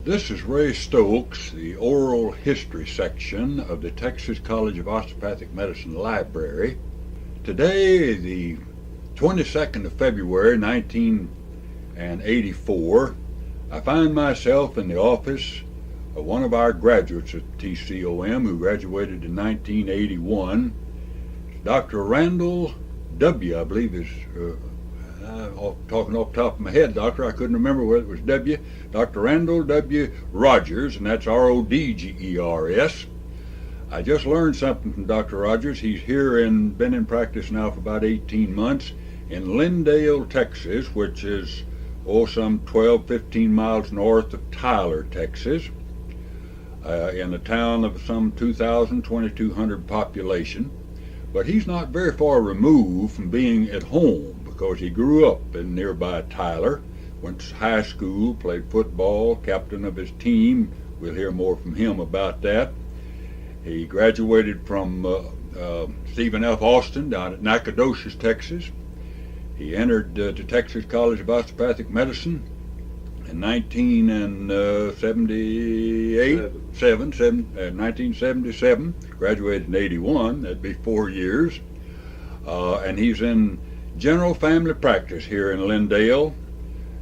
This is Ray Stokes, the oral history section of the Texas College of Osteopathic Medicine Library. Today, the 22nd of February, 1984, I find myself in the office of one of our graduates at TCOM who graduated in 1981, Dr. Randall W, I believe is talking off the top of my head, Doctor, I couldn't remember whether it was W. Dr. Randall W. Rodgers, and that's Rodgers. I just learned something from Dr. Rodgers. He's here and been in practice now for about 18 months in Lindale, Texas, which is some 12-15 miles north of Tyler, Texas, in a town of some 2,200 population. But he's not very far removed from being at home, because he grew up in nearby Tyler, went to high school, played football, captain of his team. We'll hear more from him about that. He graduated from Stephen F. Austin down at Nacogdoches, Texas. He entered to Texas College of Osteopathic Medicine in 1977, graduated in 81, that'd be 4 years. And he's in general family practice here in Lindale.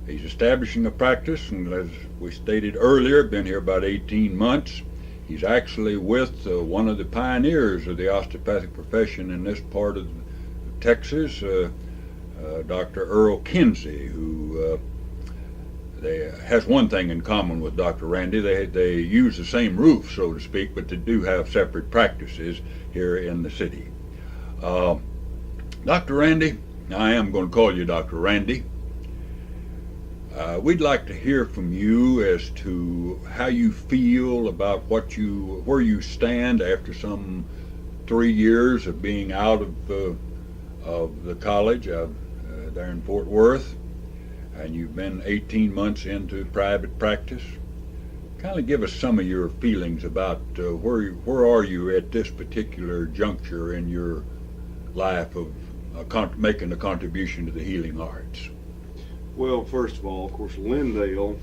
He's establishing a practice, and as we stated earlier, been here about 18 months. He's actually with one of the pioneers of the osteopathic profession in this part of Texas, Dr. Earl Kinsey, who has one thing in common with Dr. Randy. They use the same roof, so to speak, but they do have separate practices here in the city. Dr. Randy, I am going to call you Dr. Randy. We'd like to hear from you as to how you feel about where you stand after some 3 years of being out of the college there in Fort Worth, and you've been 18 months into private practice. Kind of give us some of your feelings about where are you at this particular juncture in your life of making a contribution to the healing arts. Well, first of all, of course, Lindale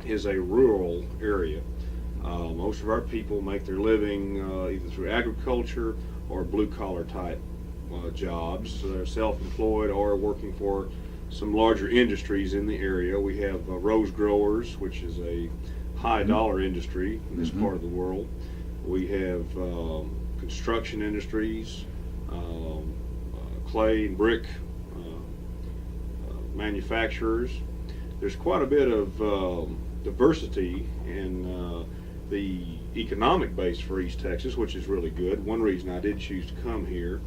is a rural area. Most of our people make their living either through agriculture or blue-collar type jobs. So they're self-employed or working for some larger industries in the area. We have rose growers, which is a high-dollar industry in this part of the world. We have construction industries, clay and brick manufacturers. There's quite a bit of diversity in the economic base for East Texas, which is really good. One reason I did choose to come here,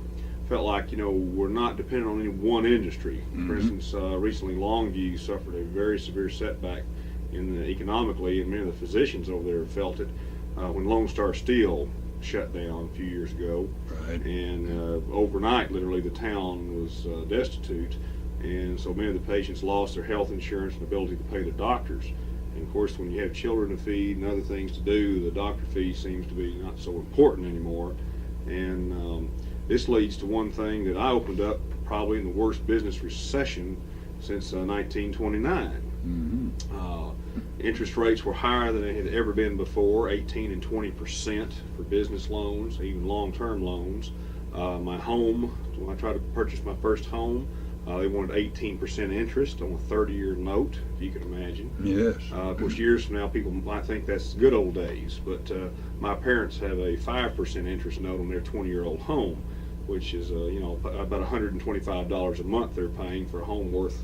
felt like, we're not dependent on any one industry. For instance, recently Longview suffered a very severe setback economically, and many of the physicians over there felt it when Lone Star Steel shut down a few years ago. Right. And overnight, literally, the town was destitute, and so many of the patients lost their health insurance and ability to pay the doctors. And of course, when you have children to feed and other things to do, the doctor fee seems to be not so important anymore. And this leads to one thing that I opened up probably in the worst business recession since 1929. Interest rates were higher than they had ever been before, 18 and 20% for business loans, even long-term loans. My home, when I tried to purchase my first home, they wanted 18% interest on a 30-year note, if you can imagine. Yes. Of course, years from now, people might think that's good old days, but my parents have a 5% interest note on their 20-year-old home, which is, about $125 a month they're paying for a home worth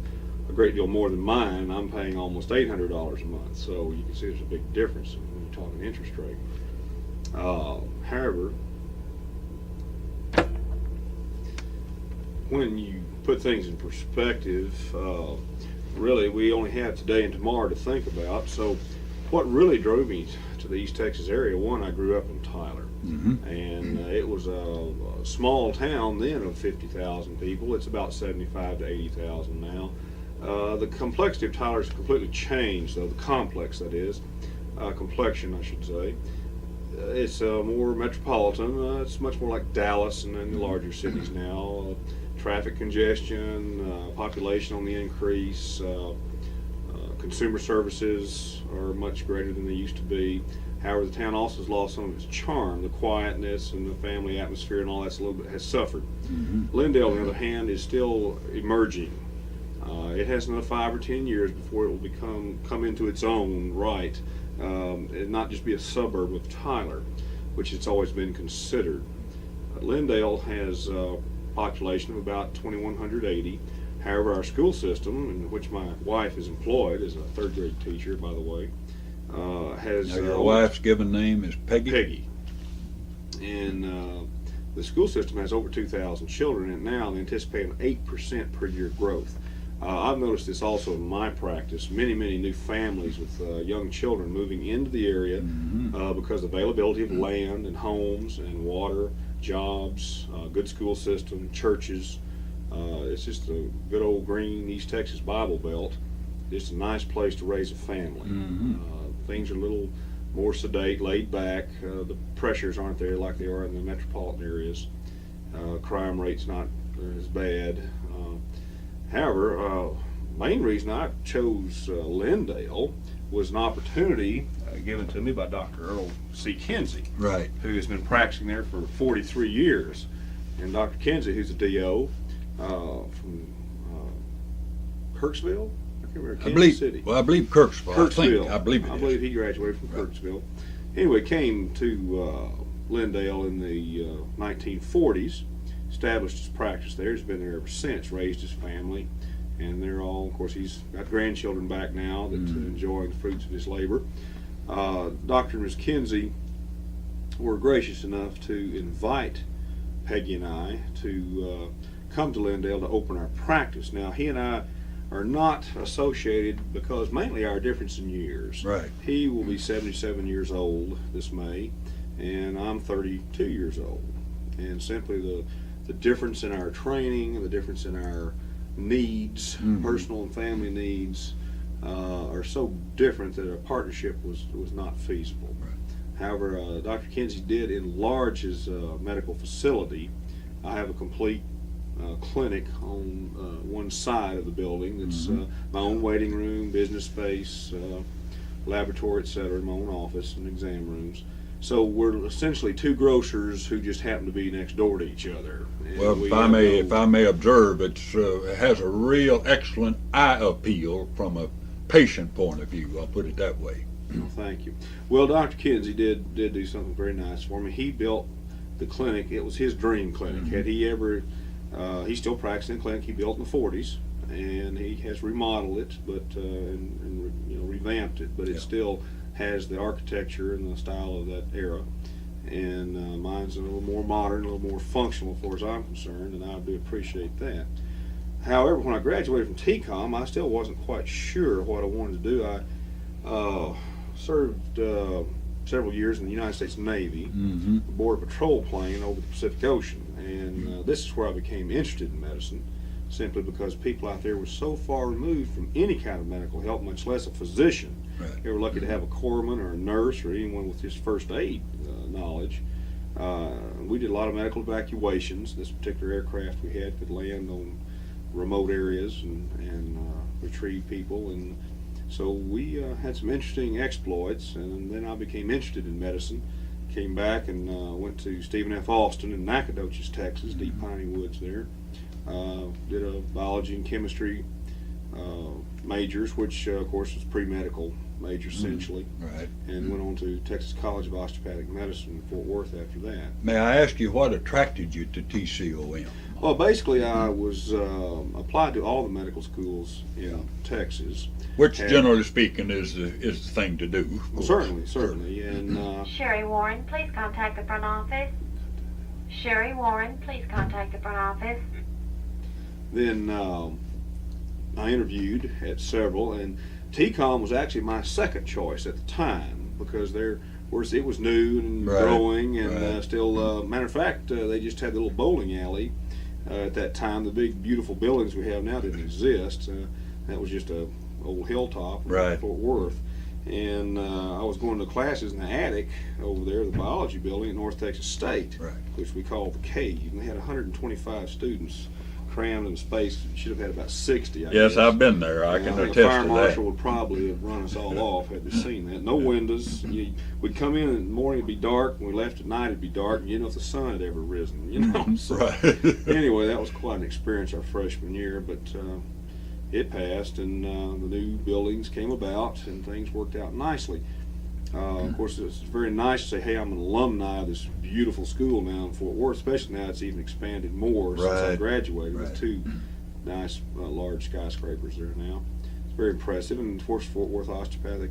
a great deal more than mine. I'm paying almost $800 a month, so you can see there's a big difference when you're talking interest rate. However, when you put things in perspective, really we only have today and tomorrow to think about. So what really drove me to the East Texas area, one, I grew up in Tyler, and it was a small town then of 50,000 people. It's about 75 to 80,000 now. The complexity of Tyler has completely changed, though, the complex, that is, complexion, I should say. It's more metropolitan. It's much more like Dallas and then the larger cities now. Traffic congestion, population on the increase, Consumer services are much greater than they used to be. However, the town also has lost some of its charm. The quietness and the family atmosphere and all that's a little bit has suffered. Lindale, on the other hand, is still emerging. It has another 5 or 10 years before it will come into its own right, and not just be a suburb of Tyler, which it's always been considered. Lindale has a population of about 2,180. However, our school system, in which my wife is employed as a 3rd grade teacher, by the way, has... Now, your wife's given name is Peggy? Peggy. And the school system has over 2,000 children, and now they anticipate an 8% per year growth. I've noticed this also in my practice. Many new families with young children moving into the area because of availability of land and homes and water, jobs, good school system, churches. It's just a good old green East Texas Bible Belt. Just a nice place to raise a family. Things are a little more sedate, laid back. The pressures aren't there like they are in the metropolitan areas. Crime rate's not as bad. However, main reason I chose Lindale was an opportunity given to me by Dr. Earl C. Kinsey, Right. who has been practicing there for 43 years. And Dr. Kinsey, who's a DO from Kirksville? I can't remember, Kansas City. Well, I believe Kirksville. Kirksville. I believe it is. He graduated from Kirksville. Anyway, came to Lindale in the 1940s, established his practice there. He's been there ever since, raised his family, and they're all, of course, he's got grandchildren back now that enjoying the fruits of his labor. Dr. and Ms. Kinsey were gracious enough to invite Peggy and I to come to Lindale to open our practice. Now, he and I are not associated because mainly our difference in years. Right. He will be 77 years old this May, and I'm 32 years old. And simply the difference in our training, the difference in our needs, personal and family needs, are so different that a partnership was not feasible. Right. However, Dr. Kinsey did enlarge his medical facility. I have a complete clinic on one side of the building. It's my own waiting room, business space, laboratory, etc., my own office and exam rooms. So we're essentially two grocers who just happen to be next door to each other. And Well, if I may observe, it has a real excellent eye appeal from a patient point of view. I'll put it that way. Well, thank you. Well, Dr. Kinsey did do something very nice for me. He built the clinic. It was his dream clinic. Had he ever, he's still practicing the clinic he built in the 40s, and he has remodeled it, but and revamped it. But it still has the architecture and the style of that era. And mine's a little more modern, a little more functional, as far as I'm concerned, and I do appreciate that. However, when I graduated from TCOM, I still wasn't quite sure what I wanted to do. I served several years in the United States Navy, aboard a patrol plane over the Pacific Ocean, and this is where I became interested in medicine, simply because people out there were so far removed from any kind of medical help, much less a physician. Right. They were lucky to have a corpsman or a nurse or anyone with just first aid knowledge. We did a lot of medical evacuations. This particular aircraft we had could land on remote areas and retrieve people, and so we had some interesting exploits. And then I became interested in medicine. Came back and went to Stephen F. Austin in Nacogdoches, Texas, deep piney woods there. Did a biology and chemistry majors, which of course was pre-medical major essentially, Right. and went on to Texas College of Osteopathic Medicine in Fort Worth after that. May I ask you what attracted you to TCOM? Well, basically I was applied to all the medical schools in Texas. Which, generally speaking, is the thing to do. Well, certainly, and Sherry Warren, please contact the front office. Sherry Warren, please contact the front office. then I interviewed at several, and TCOM was actually my second choice at the time because it was new and growing, and still, matter of fact, they just had the little bowling alley at that time. The big, beautiful buildings we have now didn't exist. That was just a old hilltop in Fort Worth. And I was going to classes in the attic over there, the biology building at North Texas State, which we call the Cave. And they had 125 students crammed in space. You should have had about 60. I Yes, guess. I've been there. I can A attest fire to marshal that. would probably have run us all off had they seen that. No windows. We'd come in the morning, it'd be dark. When we left at night, it'd be dark. You know if the sun had ever risen. You know. So, Right. anyway, that was quite an experience our freshman year, but it passed, and the new buildings came about, and things worked out nicely. Of course, it's very nice to say, hey, I'm an alumni of this beautiful school now in Fort Worth, especially now it's even expanded more since I Right. graduated with Right. 2 nice large skyscrapers there now. It's very impressive. And of course, Fort Worth Osteopathic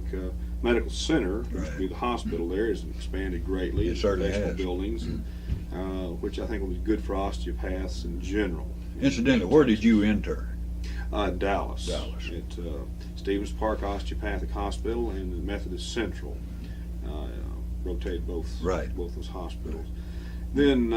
Medical Center, which Right. would be the hospital there, has expanded greatly. It certainly Additional has. buildings, which I think will be good for osteopaths in general. Incidentally, where did you intern? Dallas. Dallas. At Stevens Park Osteopathic Hospital and the Methodist Central. Rotated both those hospitals. Then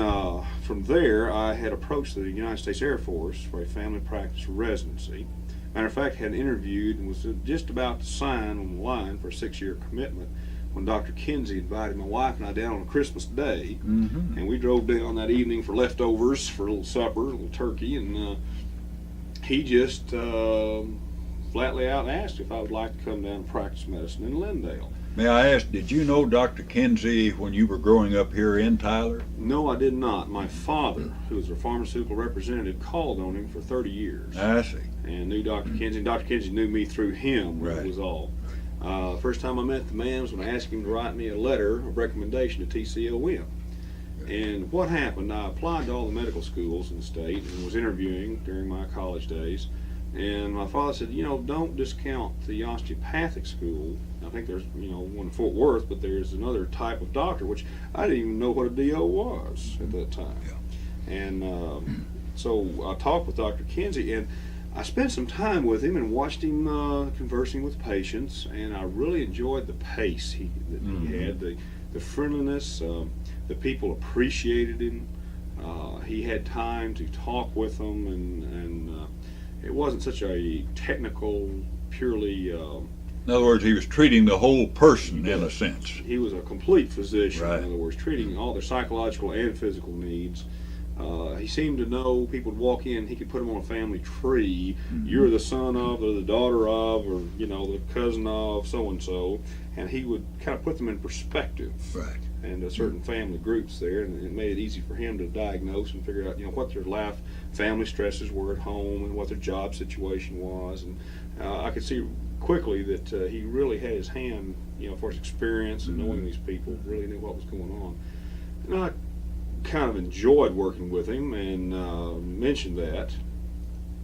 from there, I had approached the United States Air Force for a family practice residency. Matter of fact, had interviewed and was just about to sign on the line for a 6-year commitment when Dr. Kinsey invited my wife and I down on Christmas Day. Mm-hmm. And we drove down that evening for leftovers, for a little supper, a little turkey, and he just flatly out asked if I would like to come down and practice medicine in Lindale. May I ask, did you know Dr. Kinsey when you were growing up here in Tyler? No, I did not. My father, who was a pharmaceutical representative, called on him for 30 years I see. and knew Dr. Kinsey. And Dr. Kinsey knew me through him, Right. was all. First time I met the man was when I asked him to write me a letter of recommendation to TCOM. And what happened, I applied to all the medical schools in the state and was interviewing during my college days. And my father said, don't discount the osteopathic school. I think there's, one in Fort Worth, but there's another type of doctor, which I didn't even know what a DO was at that time. Yeah. And so I talked with Dr. Kinsey, and I spent some time with him and watched him conversing with patients, and I really enjoyed the pace that he had, the friendliness, the people appreciated him. He had time to talk with them, and it wasn't such a technical, purely... In other words, he was treating the whole person in a sense. He was a complete physician, Right. in other words, treating all their psychological and physical needs. He seemed to know people would walk in, he could put them on a family tree. Mm-hmm. You're the son of, or the daughter of, or, the cousin of so-and-so. And he would kind of put them in perspective. Right. And certain family groups there, and it made it easy for him to diagnose and figure out, what their family stresses were at home and what their job situation was. And I could see quickly that he really had his hand, for his experience and knowing these people, really knew what was going on. And I kind of enjoyed working with him and mentioned that.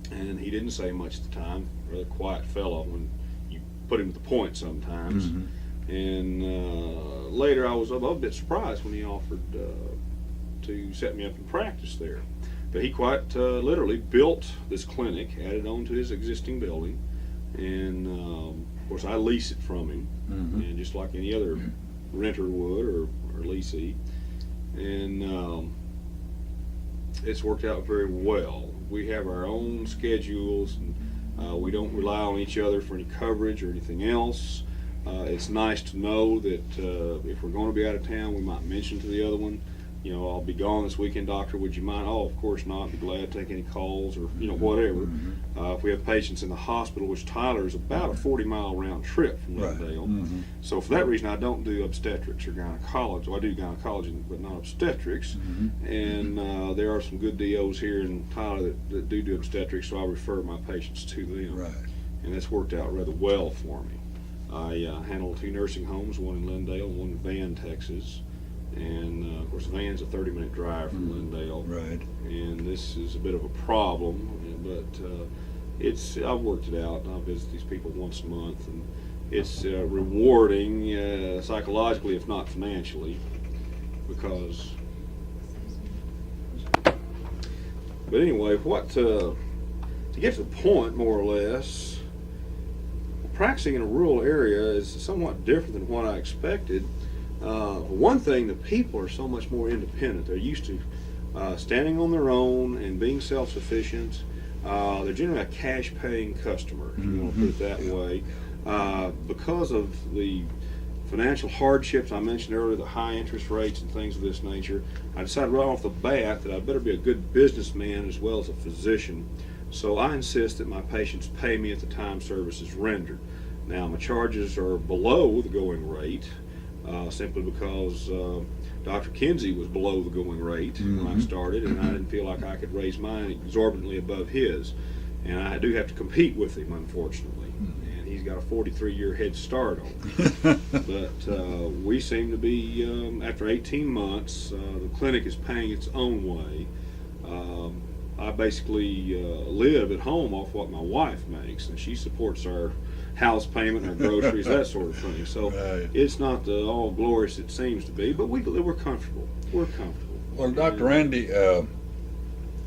And he didn't say much at the time, rather quiet fellow when you put him to the point sometimes. Mm-hmm. And later I was a bit surprised when he offered to set me up in practice there. But he quite literally built this clinic, added on to his existing building, and of course I lease it from him, and just like any other renter would or leasee. And it's worked out very well. We have our own schedules, and we don't rely on each other for any coverage or anything else. It's nice to know that if we're going to be out of town, we might mention to the other one, I'll be gone this weekend, doctor, would you mind? Oh, of course not. Be glad to take any calls or, whatever. If we have patients in the hospital, which Tyler is about a 40-mile round trip from Lindale. Mm-hmm. So for that reason, I don't do obstetrics or gynecology. Well, I do gynecology, but not obstetrics. And there are some good DOs here in Tyler that do obstetrics, so I refer my patients to them. Right. And that's worked out rather well for me. I handle 2 nursing homes, one in Lindale and one in Van, Texas. And of course, Van's a 30-minute drive from Lindale. Right. And this is a bit of a problem, but I've worked it out. I visit these people once a month, and it's rewarding psychologically, if not financially, because. But anyway, to get to the point, more or less, practicing in a rural area is somewhat different than what I expected. One thing, the people are so much more independent. They're used to standing on their own and being self-sufficient. They're generally a cash-paying customer, if you want to put it that way. Because of the financial hardships I mentioned earlier, the high interest rates and things of this nature, I decided right off the bat that I better be a good businessman as well as a physician. So I insist that my patients pay me at the time service is rendered. Now, my charges are below the going rate, simply because Dr. Kinsey was below the going rate when I started, and I didn't feel like I could raise mine exorbitantly above his. And I do have to compete with him, unfortunately. And he's got a 43-year head start on me. But we seem to be, after 18 months, the clinic is paying its own way. I basically live at home off what my wife makes, and she supports our house payment, our groceries, that sort of thing. So it's not all glorious it seems to be, but we're comfortable. We're comfortable. Well, Dr. Randy,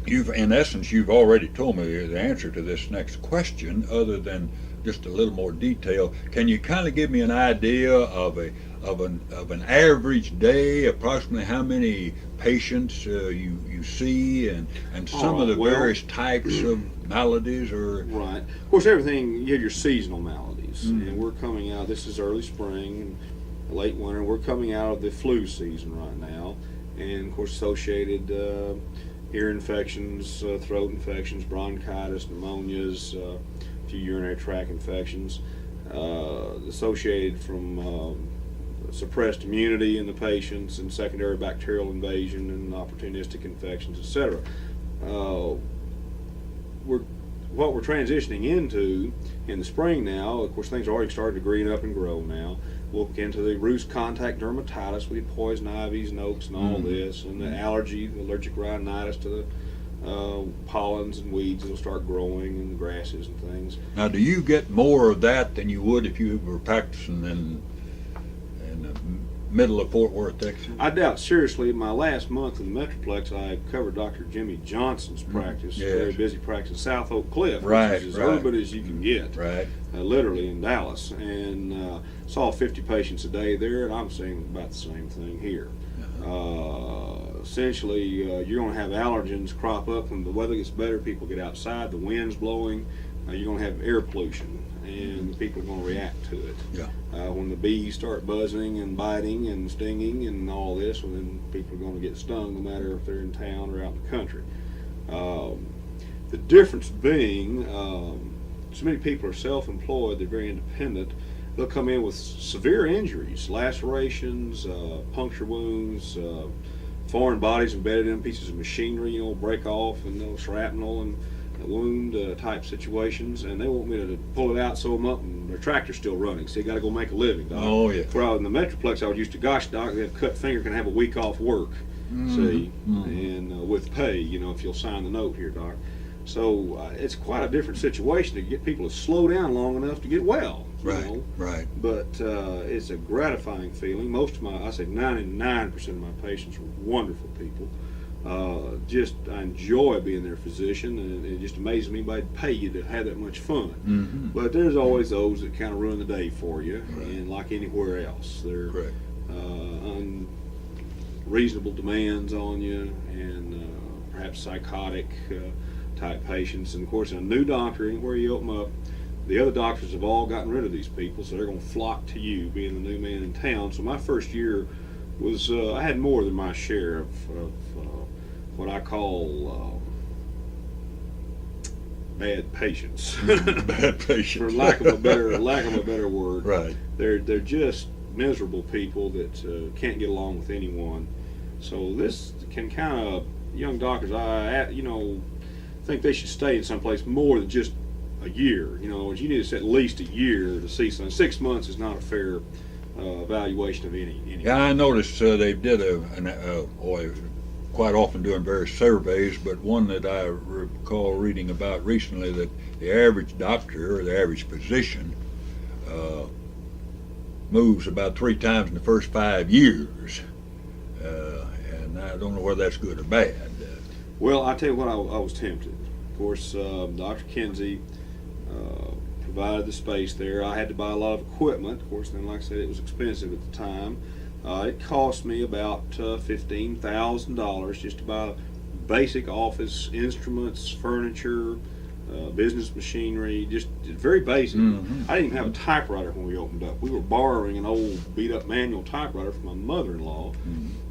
you've already told me the answer to this next question, other than just a little more detail. Can you kind of give me an idea of an average day, approximately how many patients you see, and some of the various types of maladies? Or right, of course, everything, you have your seasonal maladies, and we're coming out, this is early spring and late winter, we're coming out of the flu season right now, and of course associated ear infections, throat infections, bronchitis, pneumonias, a few urinary tract infections, associated from suppressed immunity in the patients and secondary bacterial invasion and opportunistic infections, etc. What we're transitioning into in the spring now, of course things are already starting to green up and grow now. We'll get into the roost contact dermatitis with poison ivies and oaks and all this, and the allergy, the allergic rhinitis to the pollens and weeds that'll start growing, and grasses and things. Now, do you get more of that than you would if you were practicing in the middle of Fort Worth, Texas? I doubt seriously. My last month in the Metroplex, I covered Dr. Jimmy Johnson's practice, very busy practice in South Oak Cliff, which is as urban as you can get, literally in Dallas, and saw 50 patients a day there, and I'm seeing about the same thing here. Essentially, you're going to have allergens crop up when the weather gets better, people get outside, the wind's blowing, you're going to have air pollution, and people are going to react to it. When the bees start buzzing and biting and stinging and all this, well, then people are going to get stung no matter if they're in town or out in the country. The difference being, so many people are self-employed, they're very independent. They'll come in with severe injuries, lacerations, puncture wounds, foreign bodies embedded in pieces of machinery, break off, and shrapnel and wound type situations, and they want me to pull it out, sew them up, and their tractor's still running, so you got to go make a living, Doc. Where I was in the Metroplex, I was used to, gosh, Doc, that cut finger can have a week off work, see, and with pay, if you'll sign the note here, Doc. So it's quite a different situation to get people to slow down long enough to get well. Right. But it's a gratifying feeling. Most of I say 99% of my patients are wonderful people. I enjoy being their physician, and it just amazes me anybody'd pay you to have that much fun. But there's always those that kind of ruin the day for you, and like anywhere else, they're unreasonable demands on you, and perhaps psychotic type patients. And of course, a new doctor, anywhere you open up, the other doctors have all gotten rid of these people, so they're going to flock to you, being the new man in town. So my first year was, I had more than my share of what I call bad patients. Bad patients. For lack of a better word. Right. They're just miserable people that can't get along with anyone. So this can kind of, young doctors, I think they should stay in someplace more than just a year. You need to at least a year to see something. 6 months is not a fair evaluation of any. Yeah, I noticed they did quite often doing various surveys, but one that I recall reading about recently, that the average doctor or the average physician moves about 3 times in the first 5 years, and I don't know whether that's good or bad. Well, I tell you what, I was tempted. Of course, Dr. Kinsey provided the space there. I had to buy a lot of equipment. Of course, then, like I said, it was expensive at the time. It cost me about $15,000 just to buy basic office instruments, furniture, business machinery, just very basic. I didn't even have a typewriter when we opened up. We were borrowing an old beat-up manual typewriter from my mother-in-law,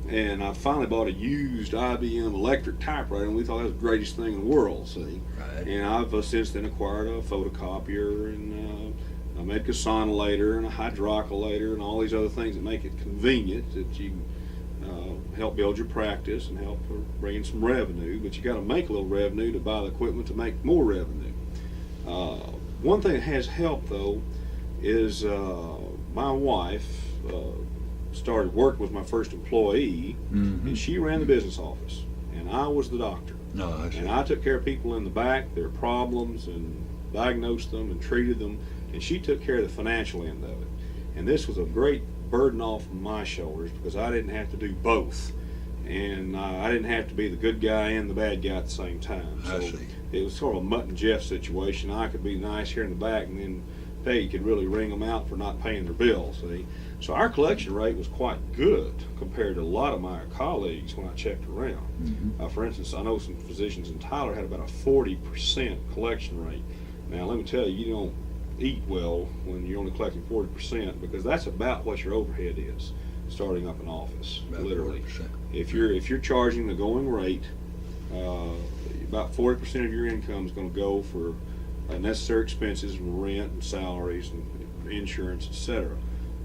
and I finally bought a used IBM electric typewriter, and we thought that was the greatest thing in the world, see. Right. And I've since then acquired a photocopier and a Medicasonolator and a hydrocollator and all these other things that make it convenient that you help build your practice and help bring in some revenue, but you got to make a little revenue to buy the equipment to make more revenue. One thing that has helped though is my wife started working with my first employee, and she ran the business office, and I was the doctor. And I took care of people in the back, their problems, and diagnosed them and treated them, and she took care of the financial end of it. And this was a great burden off my shoulders because I didn't have to do both, and I didn't have to be the good guy and the bad guy at the same time. So it was sort of a Mutt and Jeff situation. I could be nice here in the back, and then Peggy could really ring them out for not paying their bills. See, so our collection rate was quite good compared to a lot of my colleagues when I checked around. For instance, I know some physicians in Tyler had about a 40% collection rate. Now, let me tell you, you don't eat well when you're only collecting 40%, because that's about what your overhead is starting up an office. About literally 40%. If you're charging the going rate, about 40% of your income is going to go for necessary expenses and rent and salaries and insurance, etc.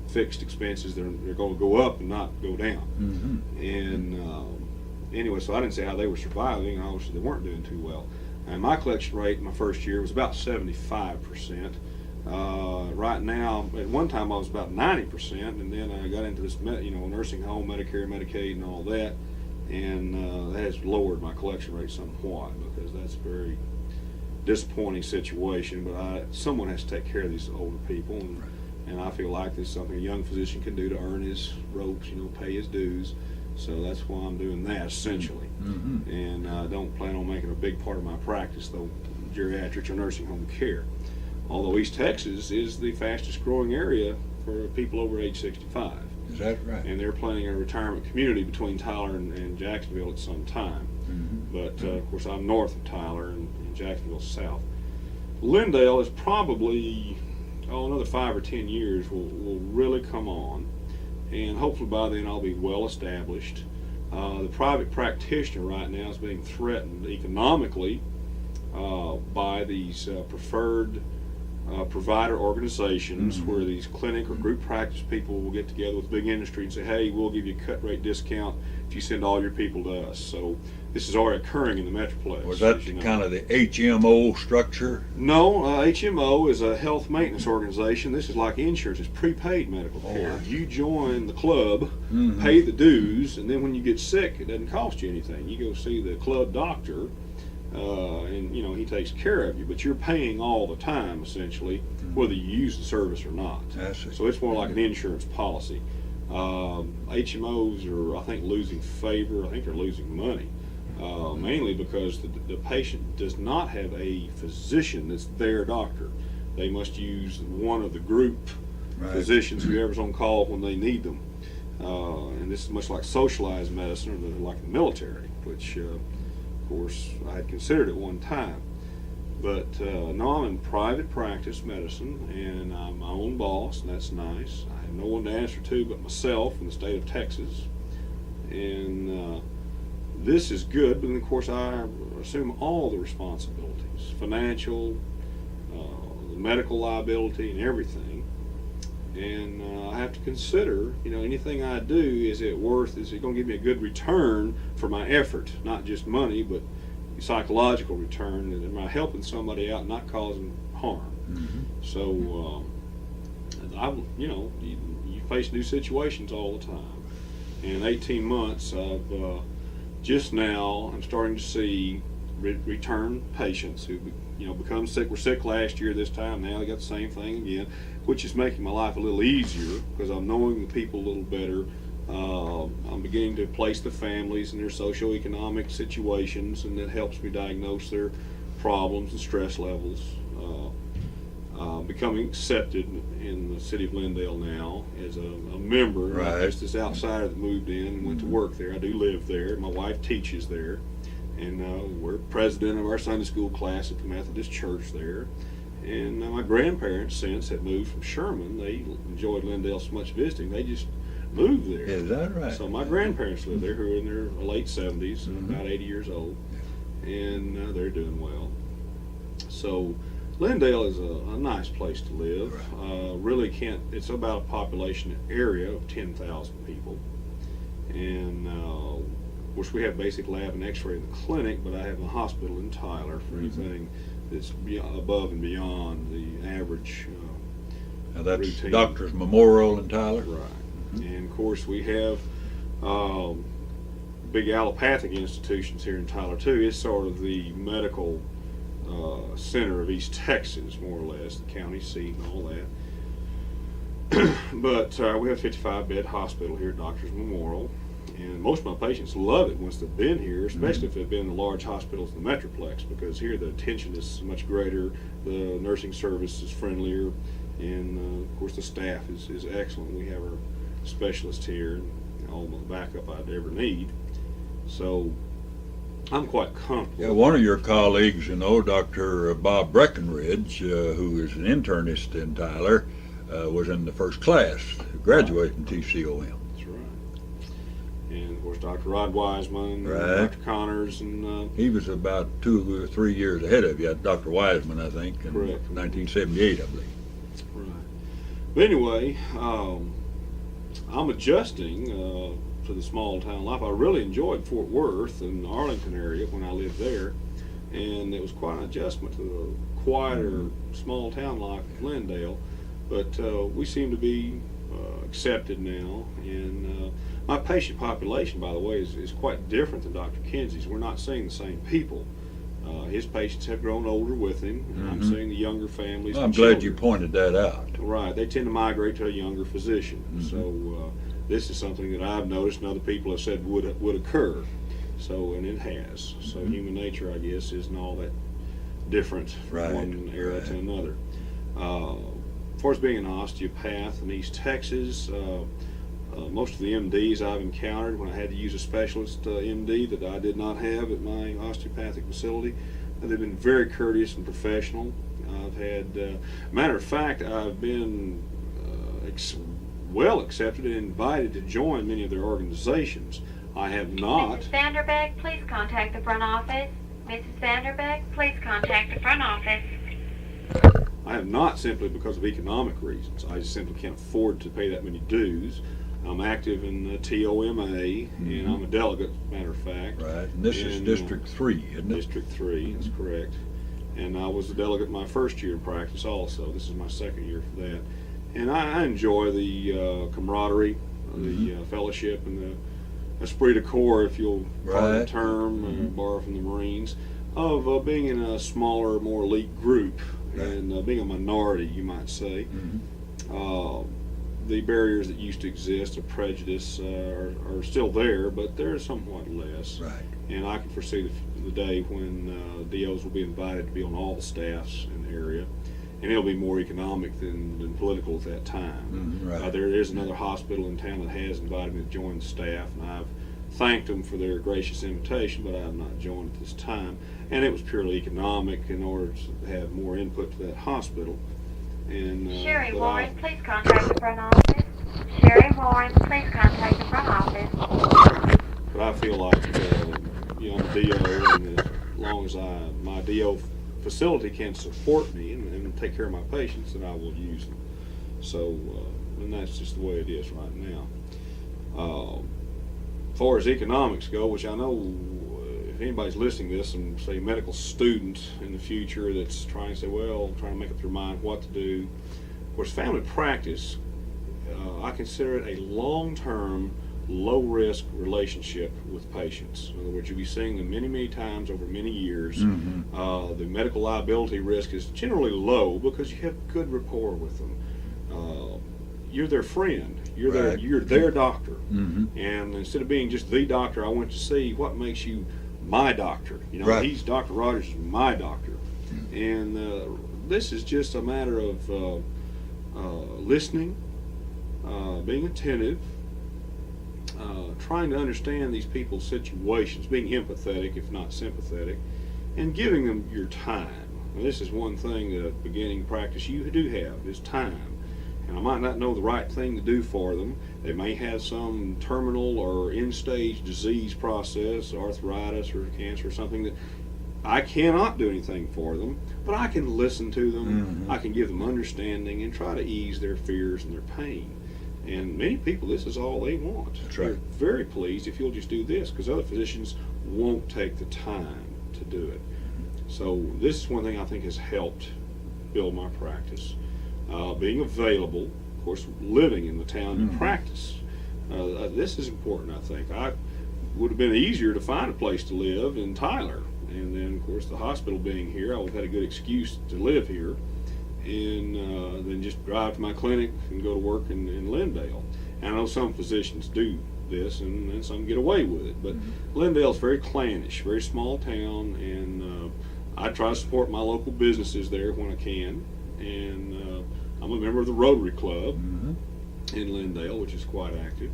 Fixed expenses, they're going to go up and not go down. And anyway, so I didn't say how they were surviving. Obviously they weren't doing too well. And my collection rate in my first year was about 75%. Right now, at one time I was about 90%, and then I got into this, nursing home, Medicare, Medicaid, and all that, and that has lowered my collection rate somewhat, because that's a very disappointing situation. But someone has to take care of these older people, and I feel like this is something a young physician can do to earn his ropes, pay his dues. So that's why I'm doing that essentially, and I don't plan on making a big part of my practice, though, geriatrics or nursing home care. Although East Texas is the fastest growing area for people over age 65. Is that right? And they're planning a retirement community between Tyler and Jacksonville at some time. But of course I'm north of Tyler, and Jacksonville's south. Lindale is probably, another 5 or 10 years will really come on, and hopefully by then I'll be well established. The private practitioner right now is being threatened economically by these preferred provider organizations, where these clinic or group practice people will get together with big industry and say, hey, we'll give you a cut rate discount if you send all your people to us. So this is already occurring in the Metroplex. Was that kind of the HMO structure? No, HMO is a health maintenance organization. This is like insurance. It's prepaid medical care. You join the club, pay the dues, and then when you get sick, it doesn't cost you anything. You go see the club doctor, and he takes care of you, but you're paying all the time essentially, whether you use the service or not. So it's more like an insurance policy. HMOs are, I think, losing favor. I think they're losing money, mainly because the patient does not have a physician that's their doctor. They must use one of the group physicians, whoever's on call when they need them. And this is much like socialized medicine, or like the military, which of course I had considered at one time. But no, I'm in private practice medicine, and I'm my own boss, and that's nice. I have no one to answer to but myself in the state of Texas, and this is good. But then, of course, I assume all the responsibilities, financial, medical liability, and everything. And I have to consider, anything I do, is it going to give me a good return for my effort? Not just money, but psychological return. And am I helping somebody out, not causing harm? So, you face new situations all the time. In 18 months, I'm starting to see return patients who, become sick. Were sick last year this time. Now they got the same thing again, which is making my life a little easier because I'm knowing the people a little better. I'm beginning to place the families in their socioeconomic situations, and that helps me diagnose their problems and stress levels. Becoming accepted in the city of Lindale now as a member, not just this outsider that moved in and went to work there. I do live there. My wife teaches there, And we're president of our Sunday school class at the Methodist Church there. And my grandparents, since, had moved from Sherman. They enjoyed Lindale so much visiting, they just moved there. Is that right? So my grandparents live there, who are in their late 70s, Mm-hmm. about 80 years old, and they're doing well. So Lindale is a nice place to live. Really can't, it's about a population area of 10,000 people. And of course we have basic lab and x-ray in the clinic, but I have a hospital in Tyler for anything that's above and beyond the average Now that's routine. Doctor's Memorial in Tyler. Right. And of course we have big allopathic institutions here in Tyler too. It's sort of the medical center of East Texas, more or less, the county seat and all that. But we have a 55-bed hospital here at Doctor's Memorial, and most of my patients love it once they've been here, especially if they've been in the large hospitals in the Metroplex, because here the attention is much greater, the nursing service is friendlier, and of course the staff is excellent. We have our specialists here and all the backup I'd ever need. So I'm quite comfortable. Yeah, one of your colleagues, Dr. Bob Breckenridge, who is an internist in Tyler, was in the first class, graduated from TCOM. That's right. And of course Dr. Rod Wiseman, Right. Dr. Connors, and He was about 2 or 3 years ahead of you, Dr. Wiseman, I think, in Correct. 1978, I believe. right. But anyway, I'm adjusting to the small town life. I really enjoyed Fort Worth and the Arlington area when I lived there, and it was quite an adjustment to the quieter small town life of Glendale. But we seem to be accepted now, and my patient population, by the way, is quite different than Dr. Kinsey's. We're not seeing the same people. His patients have grown older with him, and I'm seeing the younger families. Well, and I'm glad you children. pointed that out. Right, they tend to migrate to a younger physician. So this is something that I've noticed and other people have said would occur. So, and it has. So human nature, I guess, isn't all that different from Right, one era to right. another. As far as being an osteopath in East Texas, most of the MDs I've encountered when I had to use a specialist MD that I did not have at my osteopathic facility, they've been very courteous and professional. I've had, matter of fact, I've been well accepted and invited to join many of their organizations. I have not. Mrs. Vanderbeck, please contact the front office. Mrs. Vanderbeck, please contact the front office. I have not simply because of economic reasons. I just simply can't afford to pay that many dues. I'm active in TOMA, and I'm a delegate, matter of fact. Right, and this is District 3, isn't it? District 3, that's correct. And I was a delegate my first year in practice also. This is my second year for that. And I enjoy the camaraderie, the fellowship, and the esprit de corps, if you'll pardon the Right. term, borrow from the Marines, of being in a smaller, more elite group, Right. and being a minority, you might say. The barriers that used to exist of prejudice are still there, but they're somewhat less. Right. And I can foresee the day when DOs will be invited to be on all the staffs in the area, and it'll be more economic than political at that time. Right. There is another hospital in town that has invited me to join the staff, and I've thanked them for their gracious invitation, but I have not joined at this time. And it was purely economic in order to have more input to that hospital. And Sherry but Warren, please contact the front office. Sherry Warren, please contact the front office. But I feel like, I'm a DO, and as long as my DO facility can support me and take care of my patients, then I will use them. So, and that's just the way it is right now. As far as economics go, which I know if anybody's listening to this and say medical student in the future that's trying to say, well, trying to make up their mind what to do. Of course, family practice, I consider it a long-term, low-risk relationship with patients. In other words, you'll be seeing them many, many times over many years. The medical liability risk is generally low because you have good rapport with them. You're their friend. You're their doctor. And instead of being just the doctor I went to see, what makes you my doctor? Right. He's Dr. Rodgers is my doctor. And this is just a matter of listening, being attentive, trying to understand these people's situations, being empathetic if not sympathetic, and giving them your time. And this is one thing that beginning practice you do have is time. And I might not know the right thing to do for them. They may have some terminal or end-stage disease process, arthritis or cancer or something that I cannot do anything for them, but I can listen to them, I can give them understanding and try to ease their fears and their pain. And many people, this is all they want. That's right. They're very pleased if you'll just do this, because other physicians won't take the time to do it. So this is one thing I think has helped build my practice. Being available, of course, living in the town you practice. This is important, I think. I would have been easier to find a place to live in Tyler. And then, of course, the hospital being here, I would have had a good excuse to live here. And then just drive to my clinic and go to work in Lindale. And I know some physicians do this, and some get away with it. But Lindale's very clannish, very small town, and I try to support my local businesses there when I can. And I'm a member of the Rotary Club in Lindale, which is quite active.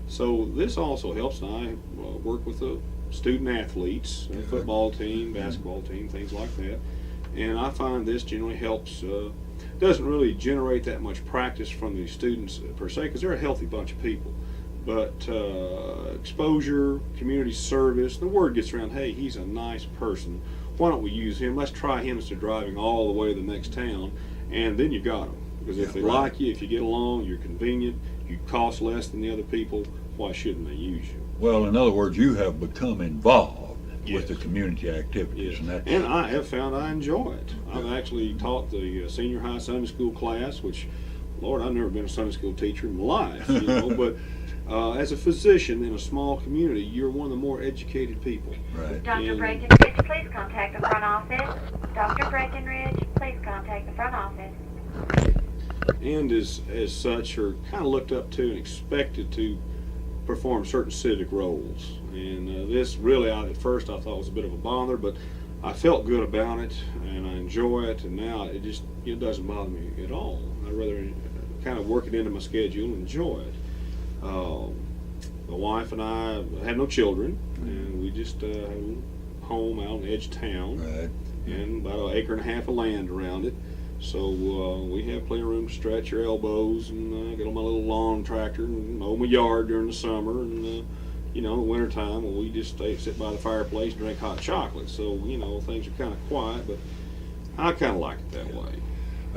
So this also helps. And I work with the student athletes, football team, basketball team, things like that. And I find this generally helps. Doesn't really generate that much practice from the students per se, because they're a healthy bunch of people. But exposure, community service, the word gets around, hey, he's a nice person. Why don't we use him? Let's try him instead of driving all the way to the next town. And then you got them. Because if they like you, if you get along, you're convenient, you cost less than the other people, why shouldn't they use you? Well, in other words, you have become involved with the community activities. Yes. And I have found I enjoy it. I've actually taught the senior high Sunday school class, which, Lord, I've never been a Sunday school teacher in my life, you know, but as a physician in a small community, you're one of the more educated people. Right. Dr. Breckenridge, please contact the front office. Dr. Breckenridge, please contact the front office. And as such are kind of looked up to and expected to perform certain civic roles. And this really, at first I thought was a bit of a bother, but I felt good about it and I enjoy it, and now it doesn't bother me at all. I'd rather kind of work it into my schedule and enjoy it. My wife and I had no children, and we just had a home out on the edge of town, and about an acre and a half of land around it. So we have plenty of room to stretch your elbows, and get on my little lawn tractor and mow my yard during the summer, and in the wintertime, well, we just sit by the fireplace and drink hot chocolate. So things are kind of quiet, but I kind of like it that way.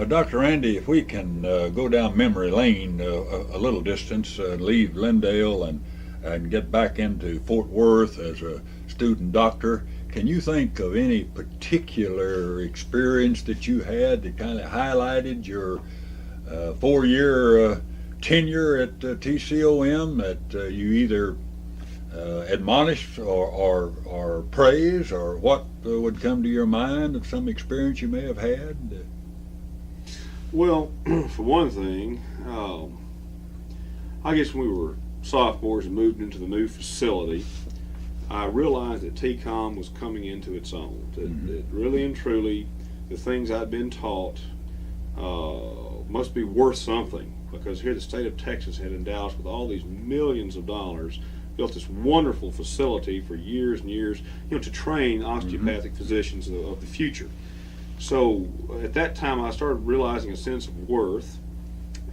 Dr. Randy, if we can go down memory lane a little distance, leave Lindale and get back into Fort Worth as a student doctor, can you think of any particular experience that you had that kind of highlighted your 4-year tenure at TCOM that you either admonish or praise, or what would come to your mind of some experience you may have had? Well, for one thing, I guess when we were sophomores and moved into the new facility, I realized that TCOM was coming into its own. That really and truly, the things I'd been taught must be worth something, because here the state of Texas had endowed us with all these millions of dollars, built this wonderful facility for years and years, to train osteopathic physicians of the future. So at that time, I started realizing a sense of worth.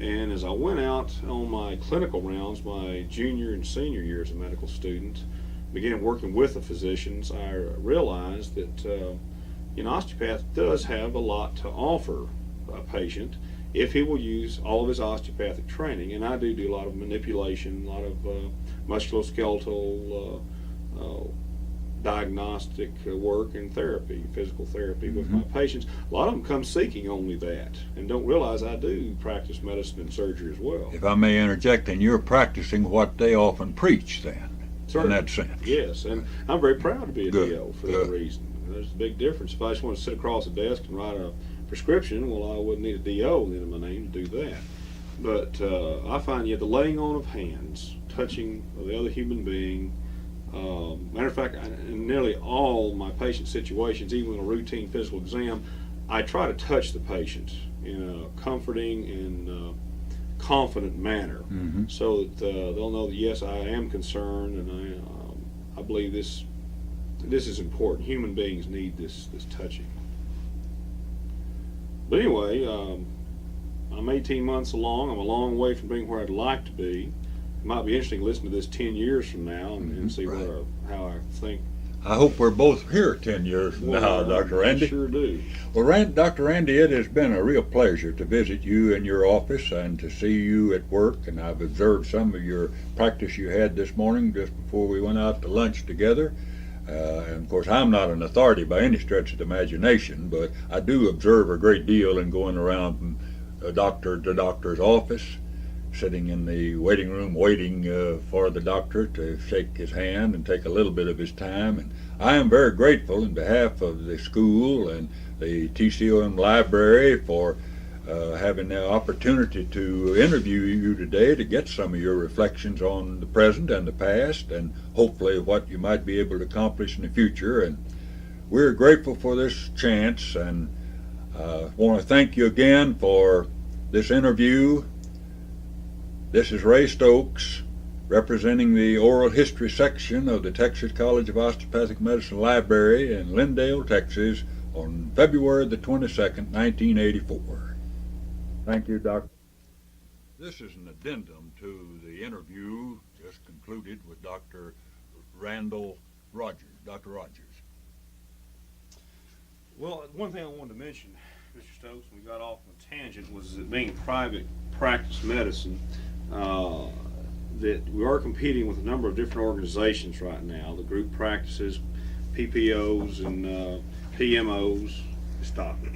And as I went out on my clinical rounds, my junior and senior year as a medical student, began working with the physicians, I realized that an osteopath does have a lot to offer a patient if he will use all of his osteopathic training. And I do a lot of manipulation, a lot of musculoskeletal diagnostic work and therapy, physical therapy with my patients. A lot of them come seeking only that and don't realize I do practice medicine and surgery as well. If I may interject, then you're practicing what they often preach then, in that sense. Yes, and I'm very proud to be a DO for that reason. There's a big difference. If I just want to sit across a desk and write a prescription, well, I wouldn't need a DO in my name to do that. But I find the laying on of hands, touching the other human being. Matter of fact, in nearly all my patient situations, even in a routine physical exam, I try to touch the patient in a comforting and confident manner, Mm-hmm. so that they'll know that yes, I am concerned, and I believe this is important. Human beings need this touching. But anyway, I'm 18 months along. I'm a long way from being where I'd like to be. It might be interesting to listen to this 10 years from now and see right. how I think. I hope we're both here 10 years from now, Dr. Randy. I sure do. Well, Dr. Randy, it has been a real pleasure to visit you in your office and to see you at work. And I've observed some of your practice you had this morning just before we went out to lunch together. And of course, I'm not an authority by any stretch of the imagination, but I do observe a great deal in going around from doctor to doctor's office, sitting in the waiting room waiting for the doctor to shake his hand and take a little bit of his time. And I am very grateful in behalf of the school and the TCOM library for having the opportunity to interview you today to get some of your reflections on the present and the past and hopefully what you might be able to accomplish in the future. And we're grateful for this chance, and want to thank you again for this interview. This is Ray Stokes, representing the oral history section of the Texas College of Osteopathic Medicine Library in Lindale, Texas, on February the 22nd, 1984. Thank you, Doctor. This is an addendum to the interview just concluded with Dr. Randall Rodgers. Dr. Rodgers. Well, one thing I wanted to mention, Mr. Stokes, when we got off on a tangent, was that being private practice medicine, that we are competing with a number of different organizations right now, the group practices, PPOs, and PMOs. Stop it.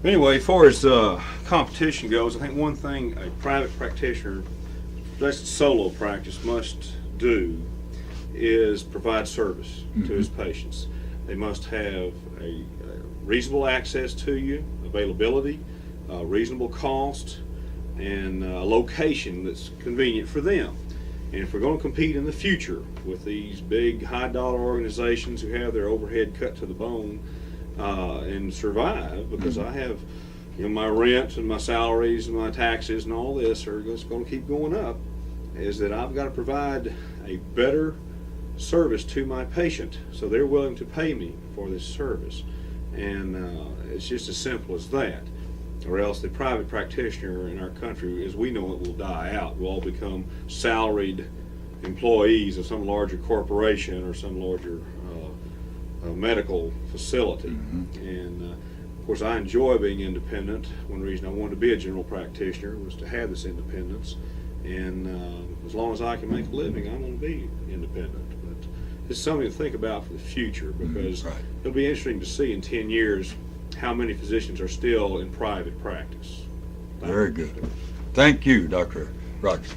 Anyway, as far as competition goes, I think one thing a private practitioner, that's solo practice, must do is provide service to his patients. They must have a reasonable access to you, availability, reasonable cost, and a location that's convenient for them. And if we're going to compete in the future with these big high-dollar organizations who have their overhead cut to the bone and survive, because I have, my rent and my salaries and my taxes and all this are just going to keep going up, is that I've got to provide a better service to my patient so they're willing to pay me for this service. And it's just as simple as that. Or else the private practitioner in our country, as we know it, will die out. We'll all become salaried employees of some larger corporation or some larger medical facility. And of course, I enjoy being independent. One reason I wanted to be a general practitioner was to have this independence. And as long as I can make a living, I'm going to be independent. But it's something to think about for the future, because it'll be interesting to see in 10 years how many physicians are still in private practice. Very good. Thank you, Dr. Rodgers.